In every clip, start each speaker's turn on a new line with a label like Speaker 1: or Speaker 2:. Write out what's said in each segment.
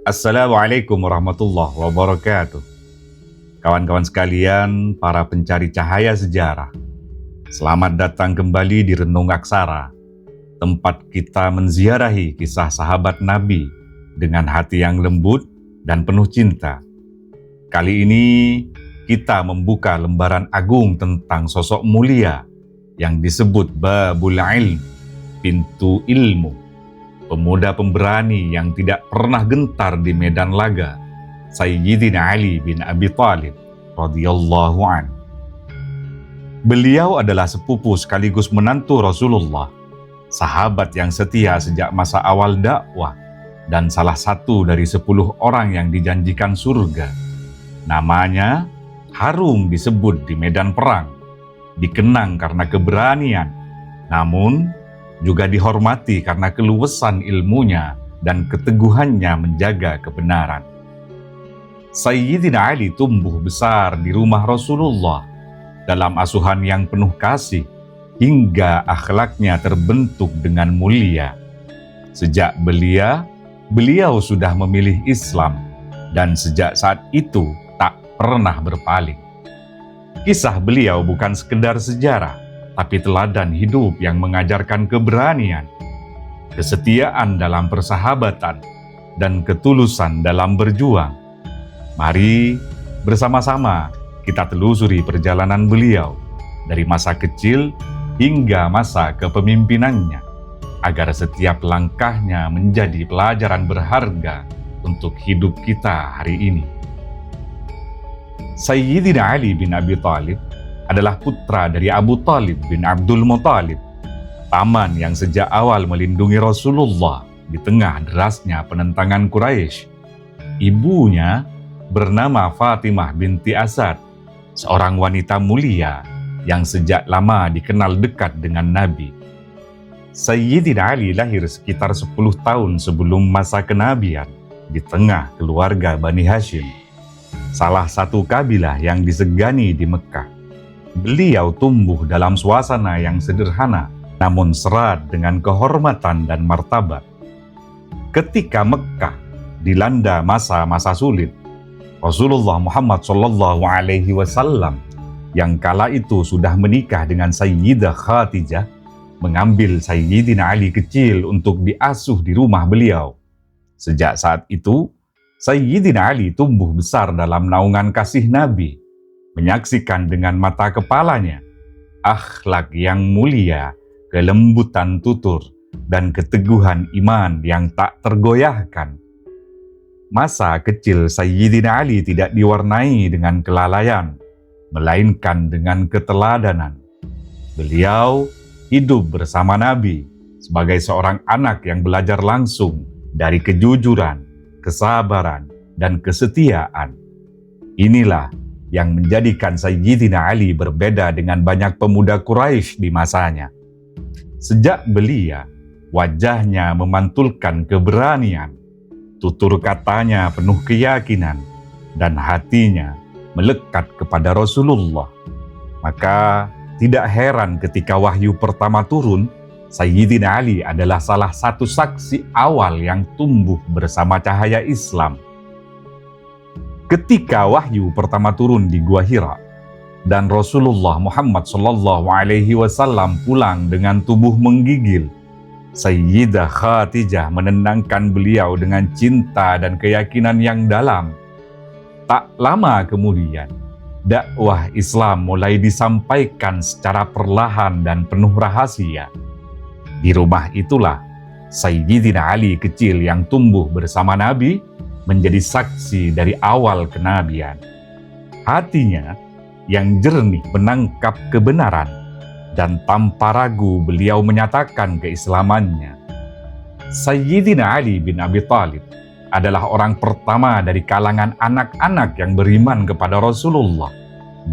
Speaker 1: Assalamualaikum warahmatullahi wabarakatuh. Kawan-kawan sekalian, para pencari cahaya sejarah, selamat datang kembali di Renung Aksara, tempat kita menziarahi kisah sahabat Nabi dengan hati yang lembut dan penuh cinta. Kali ini kita membuka lembaran agung tentang sosok mulia yang disebut Babul Ilm, pintu ilmu. Pemuda pemberani yang tidak pernah gentar di medan laga, Sayyidina Ali bin Abi Thalib radhiyallahu an. Beliau adalah sepupu sekaligus menantu Rasulullah, sahabat yang setia sejak masa awal dakwah, dan salah satu dari 10 orang yang dijanjikan surga. Namanya harum disebut di medan perang, dikenang karena keberanian, namun juga dihormati karena keluasan ilmunya dan keteguhannya menjaga kebenaran. Sayyidina Ali tumbuh besar di rumah Rasulullah dalam asuhan yang penuh kasih hingga akhlaknya terbentuk dengan mulia. Sejak belia, beliau sudah memilih Islam dan sejak saat itu tak pernah berpaling. Kisah beliau bukan sekedar sejarah, tapi teladan hidup yang mengajarkan keberanian, kesetiaan dalam persahabatan, dan ketulusan dalam berjuang. Mari bersama-sama kita telusuri perjalanan beliau dari masa kecil hingga masa kepemimpinannya, agar setiap langkahnya menjadi pelajaran berharga untuk hidup kita hari ini. Sayyidina Ali bin Abi Thalib adalah putra dari Abu Thalib bin Abdul Muthalib, paman yang sejak awal melindungi Rasulullah di tengah derasnya penentangan Quraisy. Ibunya bernama Fatimah binti Asad, seorang wanita mulia yang sejak lama dikenal dekat dengan Nabi. Sayyidina Ali lahir sekitar 10 tahun sebelum masa kenabian di tengah keluarga Bani Hashim, salah satu kabilah yang disegani di Mekah. Beliau tumbuh dalam suasana yang sederhana, namun serat dengan kehormatan dan martabat. Ketika Mekah dilanda masa-masa sulit, Rasulullah Muhammad SAW yang kala itu sudah menikah dengan Sayyidah Khadijah, mengambil Sayyidina Ali kecil untuk diasuh di rumah beliau. Sejak saat itu, Sayyidina Ali tumbuh besar dalam naungan kasih Nabi, menyaksikan dengan mata kepalanya akhlak yang mulia, kelembutan tutur, dan keteguhan iman yang tak tergoyahkan. Masa kecil Sayyidina Ali tidak diwarnai dengan kelalaian, melainkan dengan keteladanan. Beliau hidup bersama Nabi sebagai seorang anak yang belajar langsung dari kejujuran, kesabaran, dan kesetiaan. Inilah yang menjadikan Sayyidina Ali berbeda dengan banyak pemuda Quraisy di masanya. Sejak belia, wajahnya memantulkan keberanian, tutur katanya penuh keyakinan, dan hatinya melekat kepada Rasulullah. Maka tidak heran ketika wahyu pertama turun, Sayyidina Ali adalah salah satu saksi awal yang tumbuh bersama cahaya Islam. Ketika wahyu pertama turun di Gua Hira dan Rasulullah Muhammad SAW pulang dengan tubuh menggigil, Sayyidah Khadijah menenangkan beliau dengan cinta dan keyakinan yang dalam. Tak lama kemudian, dakwah Islam mulai disampaikan secara perlahan dan penuh rahasia. Di rumah itulah Sayyidina Ali kecil yang tumbuh bersama Nabi menjadi saksi dari awal kenabian. Hatinya yang jernih menangkap kebenaran, dan tanpa ragu beliau menyatakan keislamannya. Sayyidina Ali bin Abi Thalib adalah orang pertama dari kalangan anak-anak yang beriman kepada Rasulullah.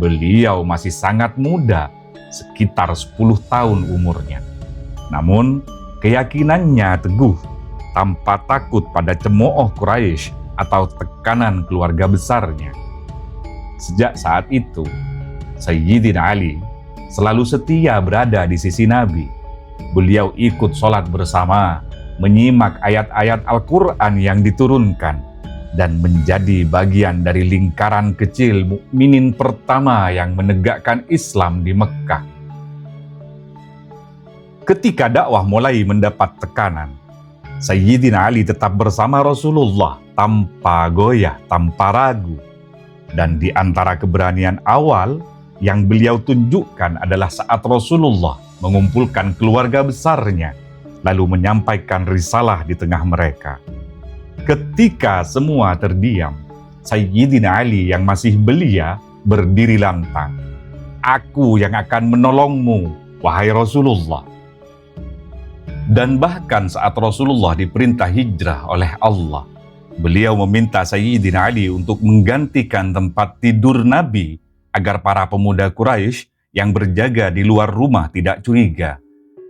Speaker 1: Beliau masih sangat muda, sekitar 10 tahun umurnya. Namun keyakinannya teguh, tanpa takut pada cemooh Quraisy atau tekanan keluarga besarnya. Sejak saat itu, Sayyidina Ali selalu setia berada di sisi Nabi. Beliau ikut sholat bersama, menyimak ayat-ayat Al-Quran yang diturunkan, dan menjadi bagian dari lingkaran kecil mukminin pertama yang menegakkan Islam di Mekkah. Ketika dakwah mulai mendapat tekanan, Sayyidina Ali tetap bersama Rasulullah tanpa goyah, tanpa ragu. Dan di antara keberanian awal yang beliau tunjukkan adalah saat Rasulullah mengumpulkan keluarga besarnya, lalu menyampaikan risalah di tengah mereka. Ketika semua terdiam, Sayyidina Ali yang masih belia berdiri lantang. "Aku yang akan menolongmu, wahai Rasulullah." Dan bahkan saat Rasulullah diperintah hijrah oleh Allah, beliau meminta Sayyidina Ali untuk menggantikan tempat tidur Nabi agar para pemuda Quraisy yang berjaga di luar rumah tidak curiga.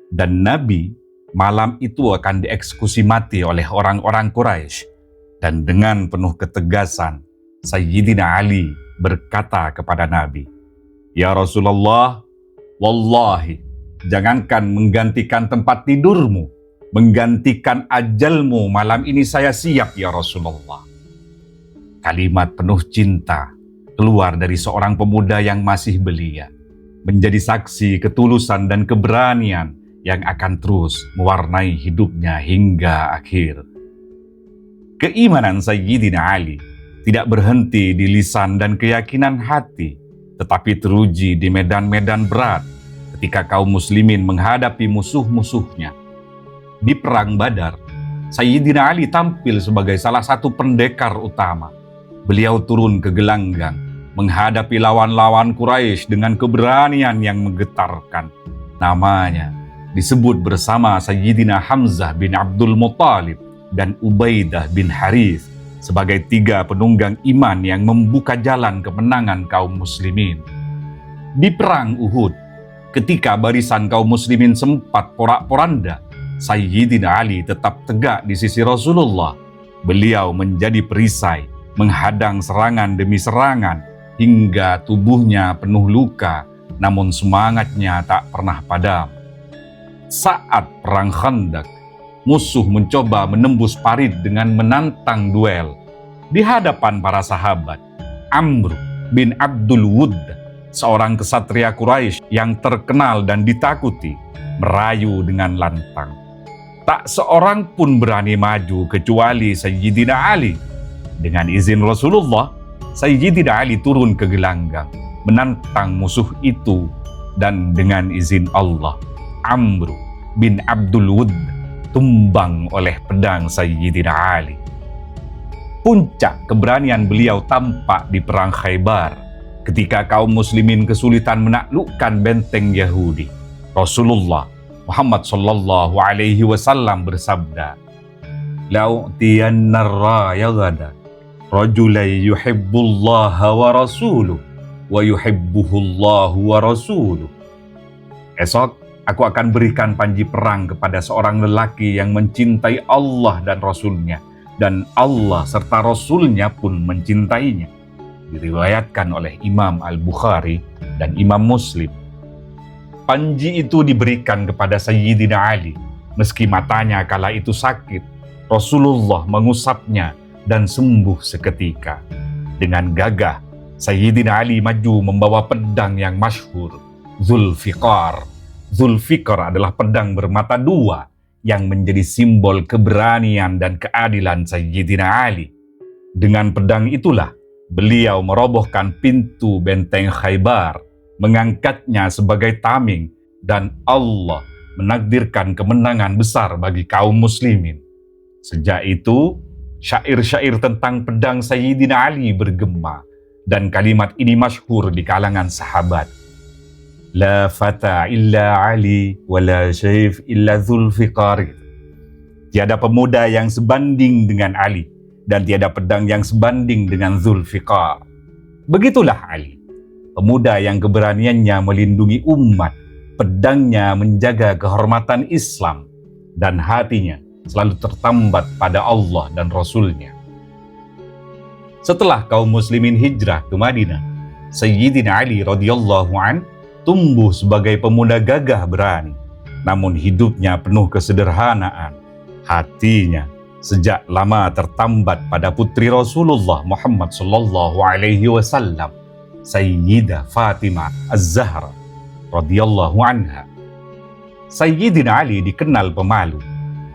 Speaker 1: Dan Nabi malam itu akan dieksekusi mati oleh orang-orang Quraisy. Dan dengan penuh ketegasan, Sayyidina Ali berkata kepada Nabi, "Ya Rasulullah, wallahi, jangankan menggantikan tempat tidurmu, menggantikan ajalmu malam ini saya siap ya Rasulullah." Kalimat penuh cinta keluar dari seorang pemuda yang masih belia, menjadi saksi ketulusan dan keberanian yang akan terus mewarnai hidupnya hingga akhir. Keimanan Sayyidina Ali tidak berhenti di lisan dan keyakinan hati, tetapi teruji di medan-medan berat ketika kaum muslimin menghadapi musuh-musuhnya. Di Perang Badar, Sayyidina Ali tampil sebagai salah satu pendekar utama. Beliau turun ke gelanggang, menghadapi lawan-lawan Quraisy dengan keberanian yang menggetarkan. Namanya disebut bersama Sayyidina Hamzah bin Abdul Muttalib dan Ubaidah bin Harith sebagai 3 penunggang iman yang membuka jalan kemenangan kaum muslimin. Di Perang Uhud, ketika barisan kaum muslimin sempat porak-poranda, Sayyidina Ali tetap tegak di sisi Rasulullah. Beliau menjadi perisai, menghadang serangan demi serangan, hingga tubuhnya penuh luka, namun semangatnya tak pernah padam. Saat Perang Khandaq, musuh mencoba menembus parit dengan menantang duel. Di hadapan para sahabat, Amr bin Abdul Wudd, seorang kesatria Quraisy yang terkenal dan ditakuti, merayu dengan lantang. Tak seorang pun berani maju kecuali Sayyidina Ali. Dengan izin Rasulullah, Sayyidina Ali turun ke gelanggang, menantang musuh itu, dan dengan izin Allah, Amr bin Abdul Wudd tumbang oleh pedang Sayyidina Ali. Puncak keberanian beliau tampak di Perang Khaybar, ketika kaum muslimin kesulitan menaklukkan benteng Yahudi. Rasulullah Muhammad sallallahu alaihi wasallam bersabda, "La'utiyanna ar-raya ghadan rajulai yuhibbullaha wa rasuluh wa yuhibbuhullahu wa rasuluh." Esok aku akan berikan panji perang kepada seorang lelaki yang mencintai Allah dan Rasul-Nya, dan Allah serta Rasul-Nya pun mencintainya. Diriwayatkan oleh Imam Al-Bukhari dan Imam Muslim. Panji itu diberikan kepada Sayyidina Ali. Meski matanya kala itu sakit, Rasulullah mengusapnya dan sembuh seketika. Dengan gagah, Sayyidina Ali maju membawa pedang yang masyhur, Zulfiqar. Zulfiqar adalah pedang bermata 2 yang menjadi simbol keberanian dan keadilan Sayyidina Ali. Dengan pedang itulah beliau merobohkan pintu benteng Khaybar, mengangkatnya sebagai tameng, dan Allah menakdirkan kemenangan besar bagi kaum muslimin. Sejak itu, syair-syair tentang pedang Sayyidina Ali bergema, dan kalimat ini masyhur di kalangan sahabat. La fata illa Ali, wa la syayf illa Zulfiqar. Tiada pemuda yang sebanding dengan Ali, dan tiada pedang yang sebanding dengan Zulfiqar. Begitulah Ali, pemuda yang keberaniannya melindungi umat, pedangnya menjaga kehormatan Islam, dan hatinya selalu tertambat pada Allah dan Rasul-Nya. Setelah kaum muslimin hijrah ke Madinah, Sayyidina Ali radhiyallahu an tumbuh sebagai pemuda gagah berani, namun hidupnya penuh kesederhanaan. Hatinya Sejak lama tertambat pada putri Rasulullah Muhammad sallallahu alaihi wasallam, Sayyidah Fatimah Az-Zahra radhiyallahu anha. Sayyidina Ali dikenal pemalu,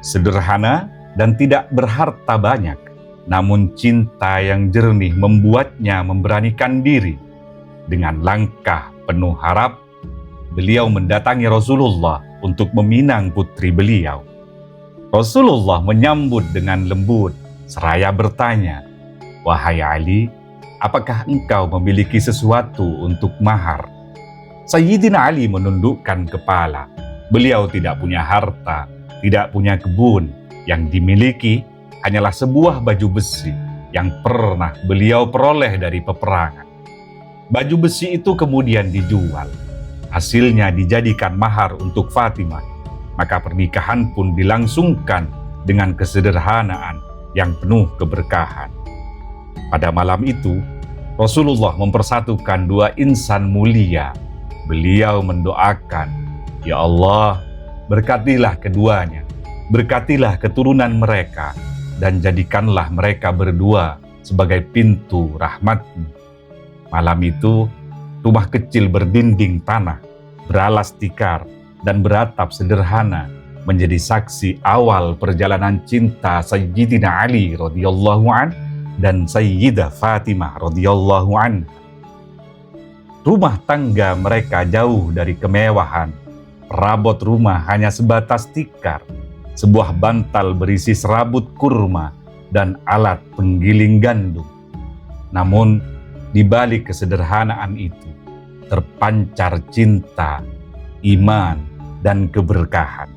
Speaker 1: sederhana dan tidak berharta banyak, namun cinta yang jernih membuatnya memberanikan diri. Dengan langkah penuh harap, beliau mendatangi Rasulullah untuk meminang putri beliau. Rasulullah menyambut dengan lembut seraya bertanya, "Wahai Ali, apakah engkau memiliki sesuatu untuk mahar?" Sayyidina Ali menundukkan kepala. Beliau tidak punya harta, tidak punya kebun. Yang dimiliki hanyalah sebuah baju besi yang pernah beliau peroleh dari peperangan. Baju besi itu kemudian dijual. Hasilnya dijadikan mahar untuk Fatimah. Maka pernikahan pun dilangsungkan dengan kesederhanaan yang penuh keberkahan. Pada malam itu, Rasulullah mempersatukan dua insan mulia. Beliau mendoakan, "Ya Allah, berkatilah keduanya, berkatilah keturunan mereka, dan jadikanlah mereka berdua sebagai pintu rahmat-Mu." Malam itu, rumah kecil berdinding tanah, beralas tikar, dan beratap sederhana menjadi saksi awal perjalanan cinta Sayyidina Ali radhiyallahu an dan Sayyidah Fatimah radhiyallahu anha. Rumah tangga mereka jauh dari kemewahan. Perabot rumah hanya sebatas tikar, sebuah bantal berisi serabut kurma, dan alat penggiling gandum. Namun, di balik kesederhanaan itu, terpancar cinta, iman, dan keberkahan.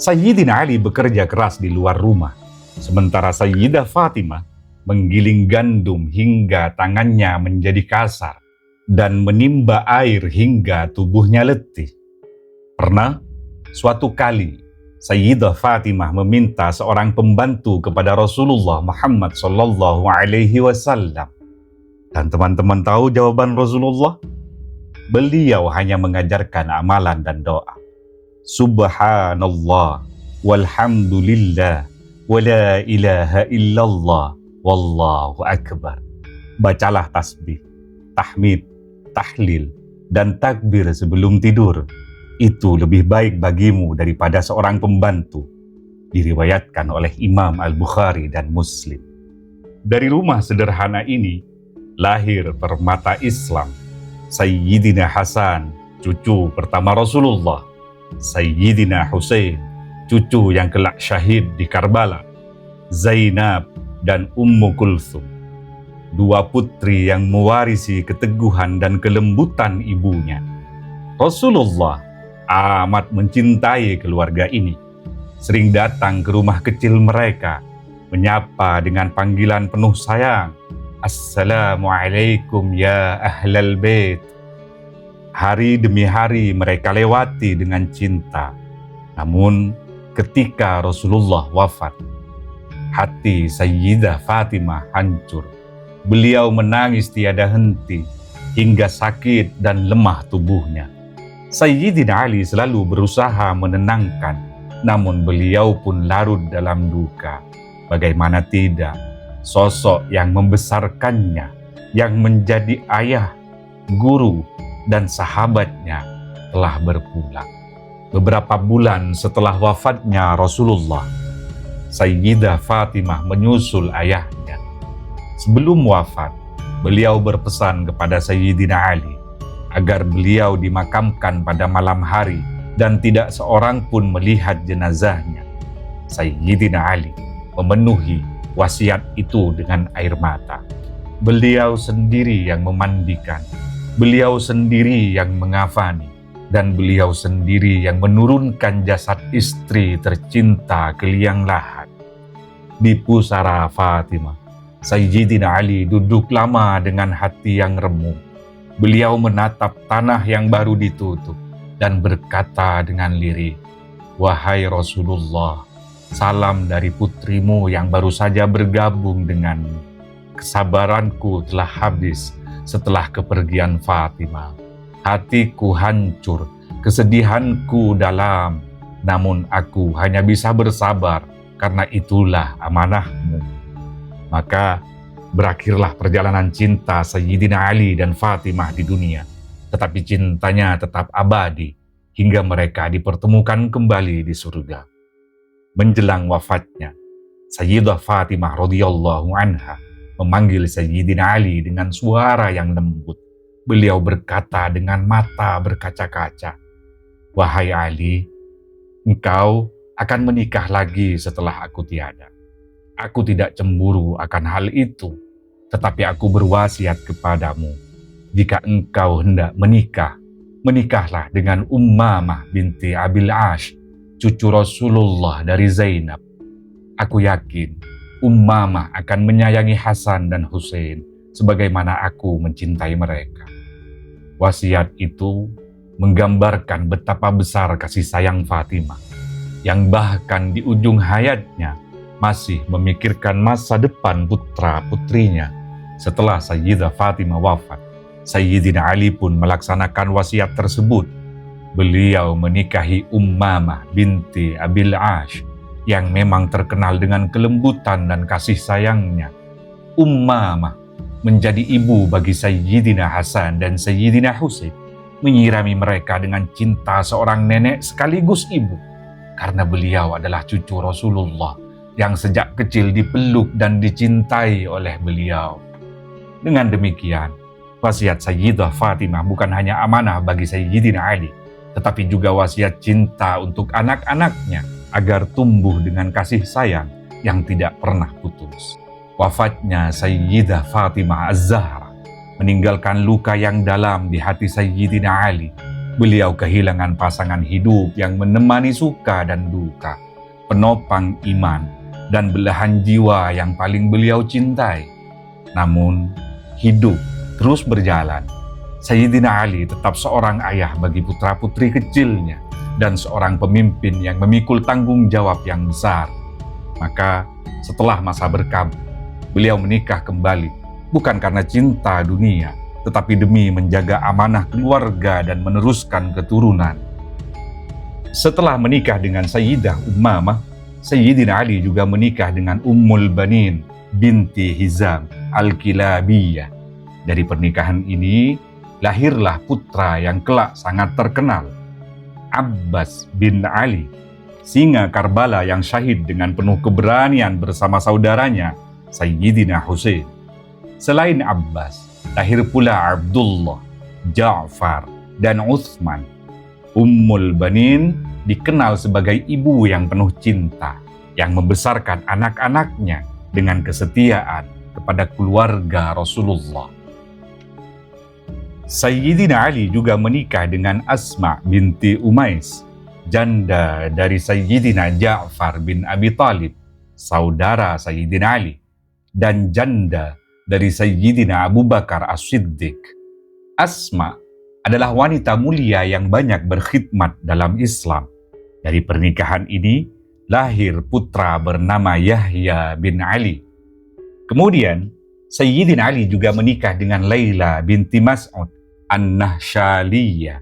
Speaker 1: Sayyidina Ali bekerja keras di luar rumah, sementara Sayyidah Fatimah menggiling gandum hingga tangannya menjadi kasar dan menimba air hingga tubuhnya letih. Pernah, suatu kali, Sayyidah Fatimah meminta seorang pembantu kepada Rasulullah Muhammad sallallahu alaihi wasallam. Dan teman-teman tahu jawaban Rasulullah? Beliau hanya mengajarkan amalan dan doa. Subhanallah, walhamdulillah, wa la ilaha illallah, wallahu akbar. Bacalah tasbih, tahmid, tahlil, dan takbir sebelum tidur. Itu lebih baik bagimu daripada seorang pembantu. Diriwayatkan oleh Imam Al-Bukhari dan Muslim. Dari rumah sederhana ini, lahir permata Islam. Sayyidina Hasan, cucu pertama Rasulullah. Sayyidina Husain, cucu yang kelak syahid di Karbala. Zainab dan Ummu Kulthum, dua putri yang mewarisi keteguhan dan kelembutan ibunya. Rasulullah amat mencintai keluarga ini. Sering datang ke rumah kecil mereka, menyapa dengan panggilan penuh sayang, "Assalamualaikum ya ahlal bait." Hari demi hari mereka lewati dengan cinta. Namun ketika Rasulullah wafat, hati Sayyidah Fatimah hancur. Beliau menangis tiada henti hingga sakit dan lemah tubuhnya. Sayyidina Ali selalu berusaha menenangkan, namun beliau pun larut dalam duka. Bagaimana tidak, sosok yang membesarkannya, yang menjadi ayah, guru, dan sahabatnya telah berpulang. Beberapa bulan setelah wafatnya Rasulullah, Sayyidah Fatimah menyusul ayahnya. Sebelum wafat, beliau berpesan kepada Sayyidina Ali agar beliau dimakamkan pada malam hari dan tidak seorang pun melihat jenazahnya. Sayyidina Ali memenuhi wasiat itu dengan air mata. Beliau sendiri yang memandikan, beliau sendiri yang mengafani, dan beliau sendiri yang menurunkan jasad istri tercinta ke liang lahat. Di pusara Fatimah, Sayyidina Ali duduk lama dengan hati yang remuk. Beliau menatap tanah yang baru ditutup dan berkata dengan lirih, "Wahai Rasulullah, salam dari putrimu yang baru saja bergabung denganmu. Kesabaranku telah habis setelah kepergian Fatimah. Hatiku hancur, kesedihanku dalam, namun aku hanya bisa bersabar karena itulah amanahmu. Maka berakhirlah perjalanan cinta Sayyidina Ali dan Fatimah di dunia, tetapi cintanya tetap abadi hingga mereka dipertemukan kembali di surga. Menjelang wafatnya, Sayyidah Fatimah radhiyallahu anha memanggil Sayyidina Ali dengan suara yang lembut. Beliau berkata dengan mata berkaca-kaca, "Wahai Ali, engkau akan menikah lagi setelah aku tiada. Aku tidak cemburu akan hal itu, tetapi aku berwasiat kepadamu, jika engkau hendak menikah, menikahlah dengan Ummamah binti Abil Ash, cucu Rasulullah dari Zainab. Aku yakin Ummamah akan menyayangi Hasan dan Hussein sebagaimana aku mencintai mereka." Wasiat itu menggambarkan betapa besar kasih sayang Fatimah, yang bahkan di ujung hayatnya masih memikirkan masa depan putra-putrinya. Setelah Sayyidah Fatimah wafat, Sayyidina Ali pun melaksanakan wasiat tersebut. Beliau menikahi Ummamah binti Abil Ash yang memang terkenal dengan kelembutan dan kasih sayangnya. Ummamah menjadi ibu bagi Sayyidina Hasan dan Sayyidina Hussein, menyirami mereka dengan cinta seorang nenek sekaligus ibu, karena beliau adalah cucu Rasulullah yang sejak kecil dipeluk dan dicintai oleh beliau. Dengan demikian, wasiat Sayyidah Fatimah bukan hanya amanah bagi Sayyidina Ali, tetapi juga wasiat cinta untuk anak-anaknya agar tumbuh dengan kasih sayang yang tidak pernah putus. Wafatnya Sayyidah Fatimah Az-Zahra meninggalkan luka yang dalam di hati Sayyidina Ali. Beliau kehilangan pasangan hidup yang menemani suka dan duka, penopang iman, dan belahan jiwa yang paling beliau cintai. Namun, hidup terus berjalan. Sayyidina Ali tetap seorang ayah bagi putra-putri kecilnya dan seorang pemimpin yang memikul tanggung jawab yang besar. Maka, setelah masa berkabut, beliau menikah kembali, bukan karena cinta dunia, tetapi demi menjaga amanah keluarga dan meneruskan keturunan. Setelah menikah dengan Sayyidah Ummamah, Sayyidina Ali juga menikah dengan Ummul Banin binti Hizam Al-Kilabiyah. Dari pernikahan ini, lahirlah putra yang kelak sangat terkenal, Abbas bin Ali, singa Karbala yang syahid dengan penuh keberanian bersama saudaranya, Sayyidina Hussein. Selain Abbas, lahir pula Abdullah, Ja'far, dan Utsman. Ummul Banin dikenal sebagai ibu yang penuh cinta, yang membesarkan anak-anaknya dengan kesetiaan kepada keluarga Rasulullah. Sayyidina Ali juga menikah dengan Asma binti Umais, janda dari Sayyidina Ja'far bin Abi Thalib, saudara Sayyidina Ali, dan janda dari Sayyidina Abu Bakar As-Siddiq. Asma adalah wanita mulia yang banyak berkhidmat dalam Islam. Dari pernikahan ini, lahir putra bernama Yahya bin Ali. Kemudian, Sayyidina Ali juga menikah dengan Laila binti Mas'ud An-Nahsyaliyah,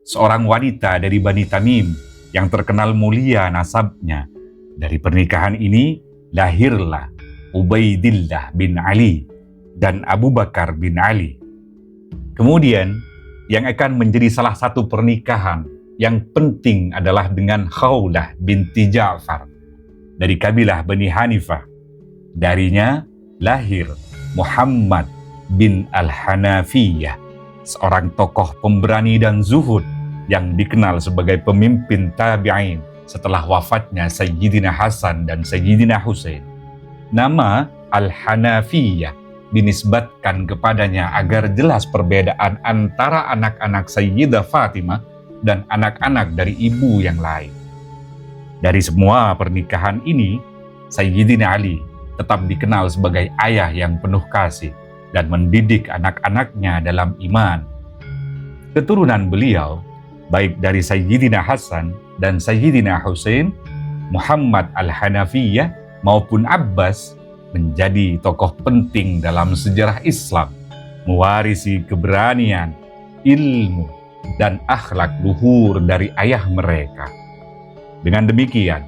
Speaker 1: seorang wanita dari Bani Tamim yang terkenal mulia nasabnya. Dari pernikahan ini, lahirlah Ubaidillah bin Ali dan Abu Bakar bin Ali. Kemudian, yang akan menjadi salah satu pernikahan yang penting adalah dengan Khawlah binti Ja'far dari kabilah Bani Hanifah. Darinya lahir Muhammad bin Al-Hanafiyah, seorang tokoh pemberani dan zuhud yang dikenal sebagai pemimpin tabi'in setelah wafatnya Sayyidina Hasan dan Sayyidina Hussein. Nama Al-Hanafiyah dinisbatkan kepadanya agar jelas perbedaan antara anak-anak Sayyidah Fatimah dan anak-anak dari ibu yang lain. Dari semua pernikahan ini, Sayyidina Ali tetap dikenal sebagai ayah yang penuh kasih dan mendidik anak-anaknya dalam iman. Keturunan beliau, baik dari Sayyidina Hasan dan Sayyidina Hussein, Muhammad Al-Hanafiyah maupun Abbas, menjadi tokoh penting dalam sejarah Islam, mewarisi keberanian, ilmu, dan akhlak luhur dari ayah mereka. Dengan demikian,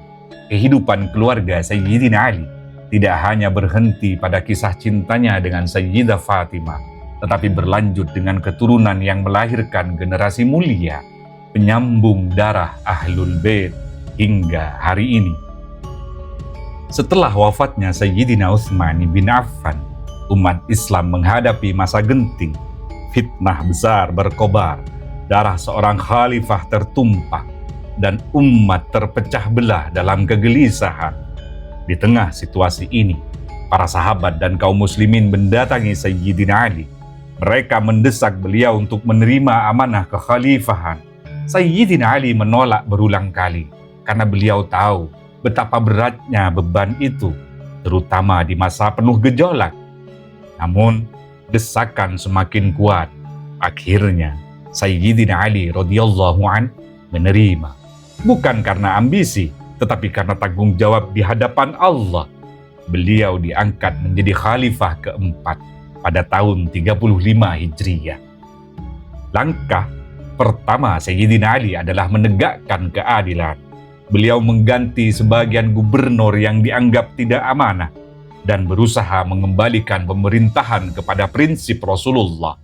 Speaker 1: kehidupan keluarga Sayyidina Ali tidak hanya berhenti pada kisah cintanya dengan Sayyidah Fatimah, tetapi berlanjut dengan keturunan yang melahirkan generasi mulia, penyambung darah Ahlul Bait hingga hari ini. Setelah wafatnya Sayyidina Utsman bin Affan, umat Islam menghadapi masa genting. Fitnah besar berkobar, darah seorang khalifah tertumpah, dan umat terpecah belah dalam kegelisahan. Di tengah situasi ini, para sahabat dan kaum muslimin mendatangi Sayyidina Ali. Mereka mendesak beliau untuk menerima amanah kekhalifahan. Sayyidina Ali menolak berulang kali karena beliau tahu betapa beratnya beban itu, terutama di masa penuh gejolak. Namun, desakan semakin kuat. Akhirnya, Sayyidina Ali radhiyallahu an menerima. Bukan karena ambisi, tetapi karena tanggung jawab di hadapan Allah. Beliau diangkat menjadi khalifah keempat pada tahun 35 Hijriyah. Langkah pertama Sayyidina Ali adalah menegakkan keadilan. Beliau mengganti sebagian gubernur yang dianggap tidak amanah dan berusaha mengembalikan pemerintahan kepada prinsip Rasulullah.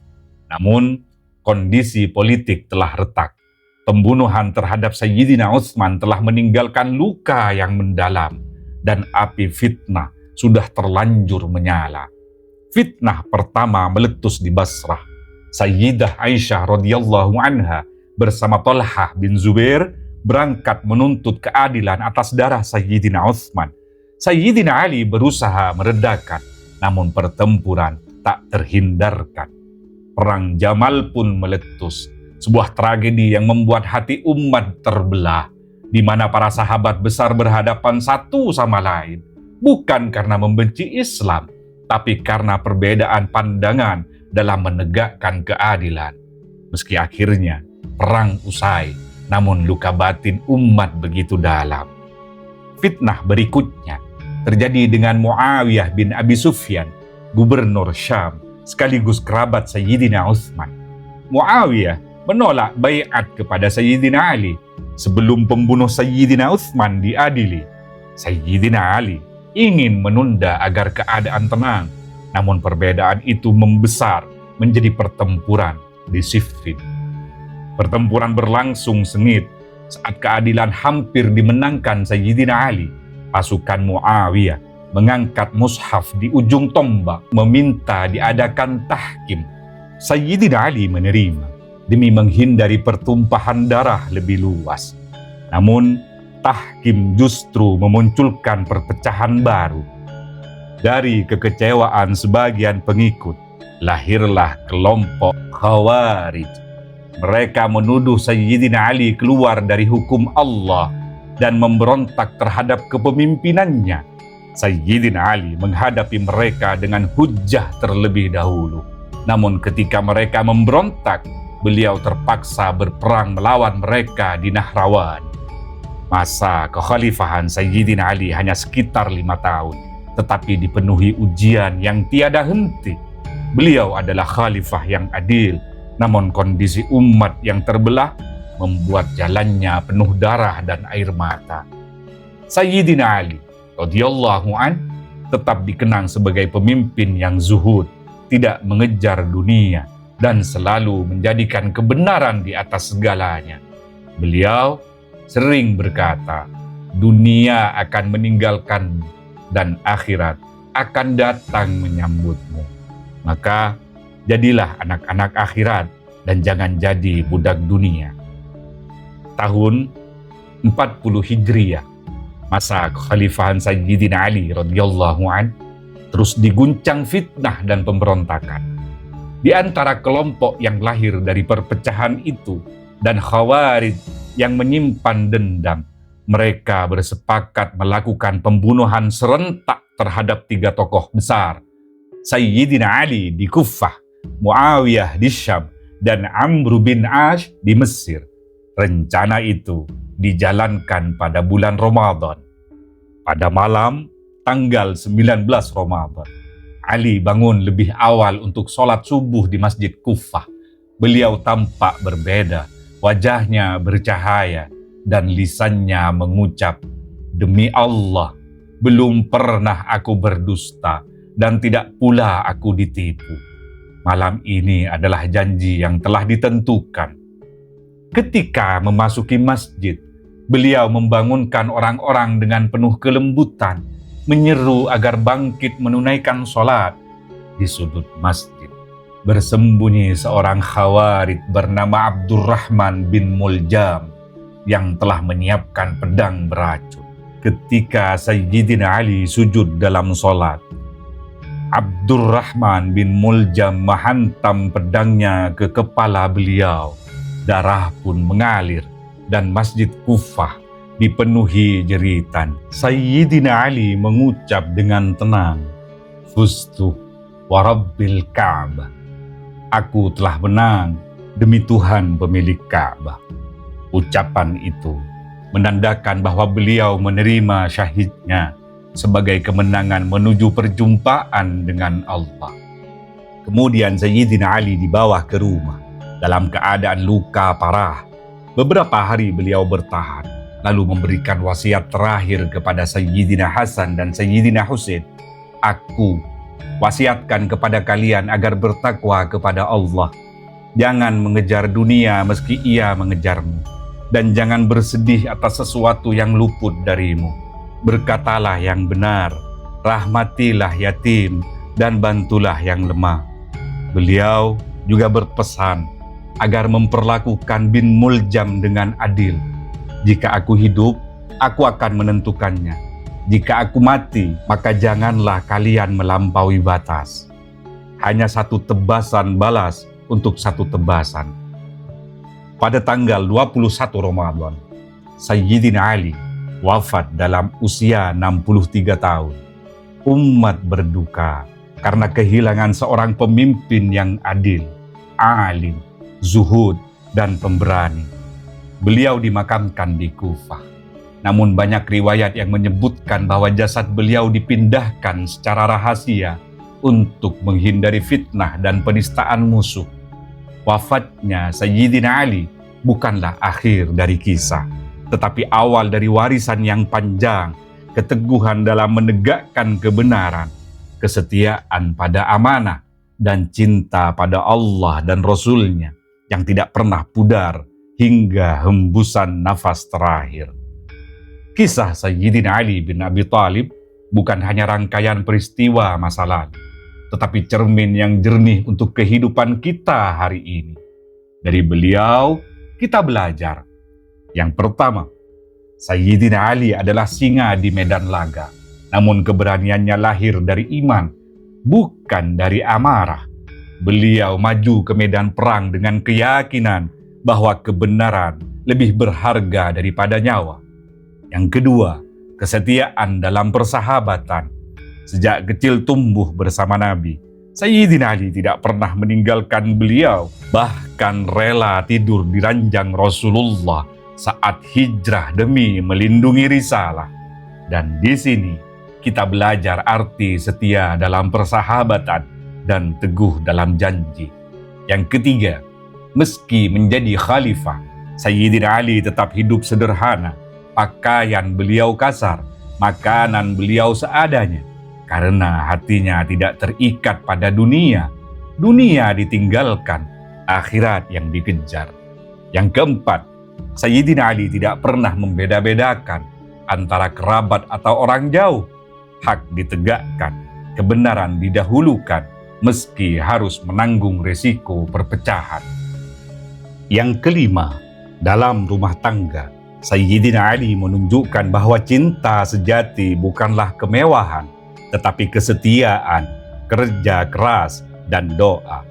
Speaker 1: Namun, kondisi politik telah retak. Pembunuhan terhadap Sayyidina Utsman telah meninggalkan luka yang mendalam, dan api fitnah sudah terlanjur menyala. Fitnah pertama meletus di Basrah. Sayyidah Aisyah radhiyallahu anha bersama Thalhah bin Zubair berangkat menuntut keadilan atas darah Sayyidina Utsman. Sayyidina Ali berusaha meredakan, namun pertempuran tak terhindarkan. Perang Jamal pun meletus, sebuah tragedi yang membuat hati umat terbelah, di mana para sahabat besar berhadapan satu sama lain, bukan karena membenci Islam, tapi karena perbedaan pandangan dalam menegakkan keadilan. Meski akhirnya perang usai, namun luka batin umat begitu dalam. Fitnah berikutnya terjadi dengan Muawiyah bin Abi Sufyan, gubernur Syam, sekaligus kerabat Sayyidina Utsman. Muawiyah menolak baiat kepada Sayyidina Ali sebelum pembunuh Sayyidina Utsman diadili. Sayyidina Ali ingin menunda agar keadaan tenang, namun perbedaan itu membesar menjadi pertempuran di Siffin. Pertempuran berlangsung sengit. Saat keadilan hampir dimenangkan Sayyidina Ali, pasukan Muawiyah mengangkat mushaf di ujung tombak meminta diadakan tahkim. Sayyidina Ali menerima demi menghindari pertumpahan darah lebih luas. Namun, tahkim justru memunculkan perpecahan baru. Dari kekecewaan sebagian pengikut, lahirlah kelompok Khawarij. Mereka menuduh Sayyidina Ali keluar dari hukum Allah dan memberontak terhadap kepemimpinannya. Sayyidina Ali menghadapi mereka dengan hujjah terlebih dahulu. Namun ketika mereka memberontak, beliau terpaksa berperang melawan mereka di Nahrawan. Masa kekhalifahan Sayyidina Ali hanya sekitar 5 tahun, tetapi dipenuhi ujian yang tiada henti. Beliau adalah khalifah yang adil, namun kondisi umat yang terbelah membuat jalannya penuh darah dan air mata. Sayyidina Ali radhiyallahu an tetap dikenang sebagai pemimpin yang zuhud, tidak mengejar dunia, dan selalu menjadikan kebenaran di atas segalanya. Beliau sering berkata, dunia akan meninggalkanmu dan akhirat akan datang menyambutmu. Maka jadilah anak-anak akhirat dan jangan jadi budak dunia. Tahun 40 Hijriyah, masa kekhalifahan Sayyidina Ali radhiyallahu an terus diguncang fitnah dan pemberontakan. Di antara kelompok yang lahir dari perpecahan itu dan Khawarij yang menyimpan dendam, mereka bersepakat melakukan pembunuhan serentak terhadap 3 tokoh besar, Sayyidina Ali di Kufah, Muawiyah di Syam, dan Amr bin Ash di Mesir. Rencana itu dijalankan pada bulan Ramadan. Pada malam tanggal 19 Ramadan, Ali bangun lebih awal untuk sholat subuh di Masjid Kufah. Beliau tampak berbeda, wajahnya bercahaya, dan lisannya mengucap, Demi Allah, belum pernah aku berdusta dan tidak pula aku ditipu. Malam ini adalah janji yang telah ditentukan. Ketika memasuki masjid, beliau membangunkan orang-orang dengan penuh kelembutan, menyeru agar bangkit menunaikan sholat. Di sudut masjid, bersembunyi seorang khawarid bernama Abdurrahman bin Muljam yang telah menyiapkan pedang beracun. Ketika Sayyidina Ali sujud dalam sholat, Abdurrahman bin Muljam menghantam pedangnya ke kepala beliau. Darah pun mengalir dan masjid Kufah dipenuhi jeritan. Sayyidina Ali mengucap dengan tenang, "Fustu wa Rabbil Ka'bah." Aku telah menang demi Tuhan pemilik Ka'bah. Ucapan itu menandakan bahwa beliau menerima syahidnya sebagai kemenangan menuju perjumpaan dengan Allah. Kemudian Sayyidina Ali dibawa ke rumah dalam keadaan luka parah. Beberapa hari beliau bertahan, lalu memberikan wasiat terakhir kepada Sayyidina Hasan dan Sayyidina Husain. Aku wasiatkan kepada kalian agar bertakwa kepada Allah. Jangan mengejar dunia meski ia mengejarmu, dan jangan bersedih atas sesuatu yang luput darimu. Berkatalah yang benar, rahmatilah yatim, dan bantulah yang lemah. Beliau juga berpesan agar memperlakukan bin Muljam dengan adil. Jika aku hidup, aku akan menentukannya. Jika aku mati, maka janganlah kalian melampaui batas. Hanya satu tebasan balas untuk satu tebasan. Pada tanggal 21 Ramadan, Sayyidina Ali wafat dalam usia 63 tahun. Umat berduka karena kehilangan seorang pemimpin yang adil, alim, zuhud, dan pemberani. Beliau dimakamkan di Kufah. Namun banyak riwayat yang menyebutkan bahwa jasad beliau dipindahkan secara rahasia untuk menghindari fitnah dan penistaan musuh. Wafatnya Sayyidina Ali bukanlah akhir dari kisah, tetapi awal dari warisan yang panjang, keteguhan dalam menegakkan kebenaran, kesetiaan pada amanah, dan cinta pada Allah dan Rasul-Nya yang tidak pernah pudar hingga hembusan nafas terakhir. Kisah Sayyidina Ali bin Abi Thalib bukan hanya rangkaian peristiwa masa lalu, tetapi cermin yang jernih untuk kehidupan kita hari ini. Dari beliau, kita belajar. Yang pertama, Sayyidina Ali adalah singa di medan laga, namun keberaniannya lahir dari iman, bukan dari amarah. Beliau maju ke medan perang dengan keyakinan bahwa kebenaran lebih berharga daripada nyawa. Yang kedua, kesetiaan dalam persahabatan. Sejak kecil tumbuh bersama Nabi, Sayyidina Ali tidak pernah meninggalkan beliau, bahkan rela tidur di ranjang Rasulullah saat hijrah demi melindungi risalah. Dan di sini kita belajar arti setia dalam persahabatan dan teguh dalam janji. Yang ketiga, meski menjadi khalifah, Sayyidina Ali tetap hidup sederhana. Pakaian beliau kasar, makanan beliau seadanya, karena hatinya tidak terikat pada dunia. Dunia ditinggalkan, akhirat yang dikejar. Yang keempat, Sayyidina Ali tidak pernah membeda-bedakan antara kerabat atau orang jauh. Hak ditegakkan, kebenaran didahulukan, meski harus menanggung risiko perpecahan. Yang kelima, dalam rumah tangga, Sayyidina Ali menunjukkan bahwa cinta sejati bukanlah kemewahan, tetapi kesetiaan, kerja keras, dan doa.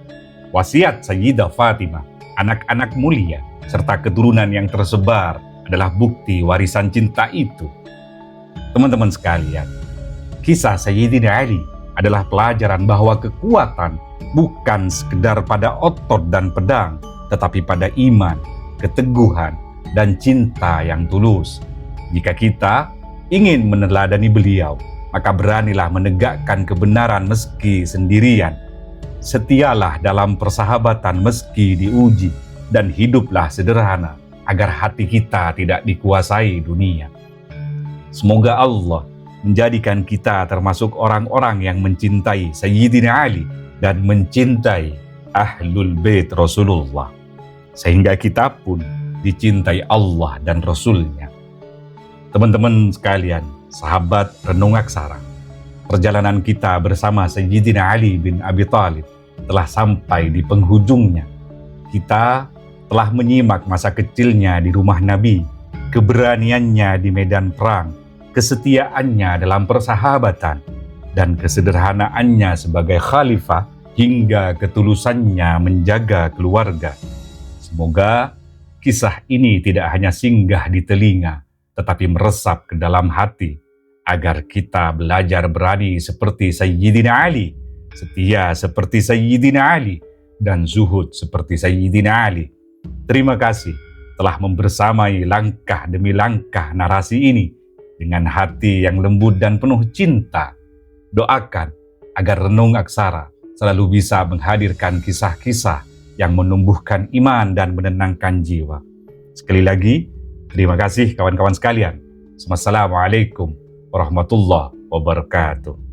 Speaker 1: Wasiat Sayyidah Fatimah, anak-anak mulia, serta keturunan yang tersebar adalah bukti warisan cinta itu. Teman-teman sekalian, kisah Sayyidina Ali adalah pelajaran bahwa kekuatan bukan sekedar pada otot dan pedang, tetapi pada iman, keteguhan, dan cinta yang tulus. Jika kita ingin meneladani beliau, maka beranilah menegakkan kebenaran meski sendirian. Setialah dalam persahabatan meski diuji, dan hiduplah sederhana agar hati kita tidak dikuasai dunia. Semoga Allah menjadikan kita termasuk orang-orang yang mencintai Sayyidina Ali dan mencintai Ahlul Bait Rasulullah, sehingga kita pun dicintai Allah dan Rasulnya. Teman-teman sekalian, sahabat Renung Aksara, perjalanan kita bersama Sayyidina Ali bin Abi Thalib telah sampai di penghujungnya. Kita telah menyimak masa kecilnya di rumah Nabi, keberaniannya di medan perang, kesetiaannya dalam persahabatan, dan kesederhanaannya sebagai khalifah hingga ketulusannya menjaga keluarga. Semoga kisah ini tidak hanya singgah di telinga, tetapi meresap ke dalam hati, agar kita belajar berani seperti Sayyidina Ali, setia seperti Sayyidina Ali, dan zuhud seperti Sayyidina Ali. Terima kasih telah membersamai langkah demi langkah narasi ini dengan hati yang lembut dan penuh cinta. Doakan agar Renung Aksara selalu bisa menghadirkan kisah-kisah yang menumbuhkan iman dan menenangkan jiwa. Sekali lagi, terima kasih kawan-kawan sekalian. Wassalamualaikum warahmatullahi wabarakatuh.